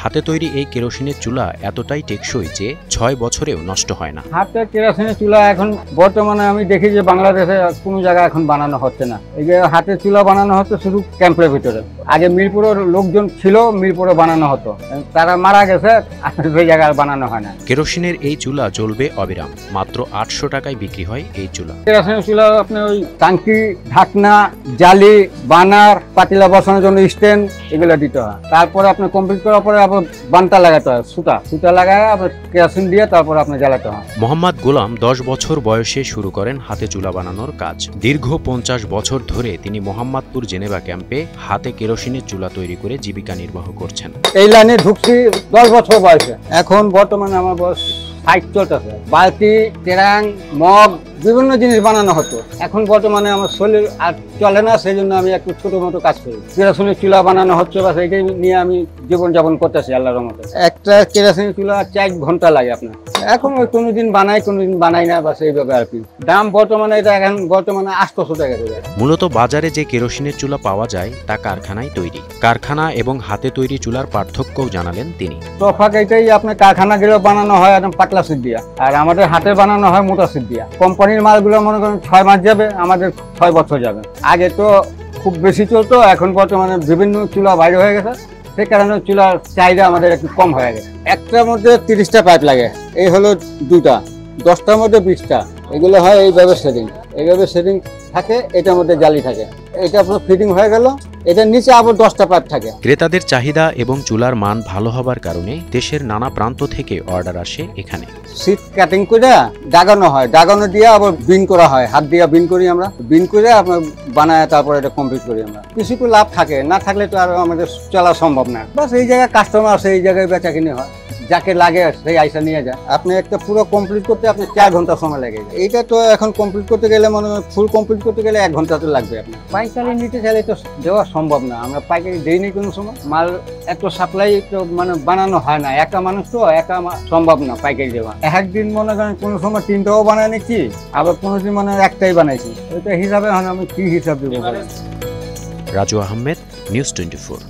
হাতে তৈরি এই কেরোসিনের চুলা এতটাই টেকসই যে 6 বছরেও নষ্ট হয় না। হাতে কেরোসিনের চুলা এখন বর্তমানে আমি দেখি যে বাংলাদেশে কোনো জায়গায় এখন বানানো হচ্ছে না। এই যে হাতের চুলা বানানো হচ্ছে শুধু ক্যাম্পের ভিতরে। আগে মিরপুরের লোকজন ছিল, মিরপুরে বানানো হতো, তারা মারা গেছে, সেই জায়গায় বানানো হয় না। কেরোসিনের এই চুলা জ্বলবে অবিরাম। মাত্র 800 টাকায় বিক্রি হয় এই চুলা। কেরোসিনের চুলা আপনি ওই টাঙ্কি, ঢাকনা, জালি, বানার, পাতিলা বসানোর জন্য স্ট্যান্ড এগুলো দিতে হয়। তারপরে আপনি কমপ্লিট করার পরে আপনার বানটা লাগাতে হয়, সুতা লাগায় আপনার কেরোসিন দিয়ে তারপরে আপনি জ্বালাতে হয়। মোহাম্মদ গোলাম 10 বছর বয়সে শুরু করেন হাতে চুলা বানানোর কাজ। দীর্ঘ 50 বছর ধরে তিনি মোহাম্মদপুর জেনেভা ক্যাম্পে হাতে কেরোসিনের চুলা তৈরি করে জীবিকা নির্বাহ করছেন। এই লাইনে ঢুকছি 10 বছর বয়সে। এখন বর্তমানে আমার বয়স 60 চলতেছে। বালতি, ট্যাং, মগ বিভিন্ন জিনিস বানানো হতো। এখন বর্তমানে আমার শরীর আর চলে না, সেই জন্য আমি একটু ছোট মতো কাজ করি। কেরোসিনের চুলা বানানো হচ্ছে, বা সেইটাই নিয়ে আমি জীবনযাপন করতেছি আল্লাহর রহমতে। একটা কেরোসিনের চুলা 4 ঘন্টা লাগে আপনার। এখন ওই কোনোদিন বানাই না, বা সেইভাবে আর কি। দাম বর্তমানে এটা এখন বর্তমানে 800 টাকা করে। মূলত বাজারে যে কেরোসিনের চুলা পাওয়া যায় তা কারখানায় তৈরি। কারখানা এবং হাতে তৈরি চুলার পার্থক্যও জানালেন তিনি। তফাৎ এটাই, আপনার কারখানা গেলেও বানানো হয় একদম পাতলা সিট দিয়া, আর আমাদের হাতে বানানো হয় মোটা সিট দিয়া। কোম্পানির মালগুলো মনে করেন 6 মাস যাবে, আমাদের 6 বছর যাবে। আগে তো খুব বেশি চলতো, এখন বর্তমানে বিভিন্ন চুলা বাইরে হয়ে গেছে, সে কারণে চুলার চাহিদা আমাদের একটু কম হয়ে গেছে। একটার মধ্যে 30টা পাইপ লাগে, এই হলো 2টা, 10টার মধ্যে 20টা। এগুলো হয় এইভাবে সেটিং থাকে, এটার মধ্যে জালি থাকে, এটা আপনার ফিটিং হয়ে গেল, এটার নিচে আবার 10টা পাইপ থাকে। ক্রেতাদের চাহিদা এবং চুলার মান ভালো হবার কারণে দেশের নানা প্রান্ত থেকে অর্ডার আসে এখানে। শীট কাটিং করে দাগানো হয়, দাগানো দিয়ে আবার বিন করা হয়, হাত দিয়ে বিন করি আমরা, বিন করে আপনার বানায় তারপরে এটা কমপ্লিট করি আমরা। কিছু লাভ থাকে, না থাকলে তো আর আমাদের চলা সম্ভব না। বাস এই জায়গায় কাস্টমার আছে, এই জায়গায় বেচা কিনে হয়, যাকে লাগে সেই আইসা নিয়ে যায়। আপনি একটা পুরো কমপ্লিট করতে আপনার 4 ঘন্টা সময় লাগে। এইটা তো এখন কমপ্লিট করতে গেলে মনে হয় ফুল কমপ্লিট করতে গেলে 1 ঘন্টা তো লাগবে। আপনি পাইকারি নিতে চাইলে তো দেওয়া সম্ভব না, আমরা পাইকারি দেইনি কোনো সময়। মাল এত সাপ্লাই তো মানে বানানো হয় না, একা মানুষ তো, একা সম্ভব না পাইকারি দেওয়া। একদিন মনে করেন কোনো সময় 3টাও বানায় নিচ্ছি, আবার কোনো দিন মনে হয় 1টাই বানাইছি। ওইটা হিসাবে আমি কি হিসাব দেবো? রাজু আহমেদ, নিউজ 24।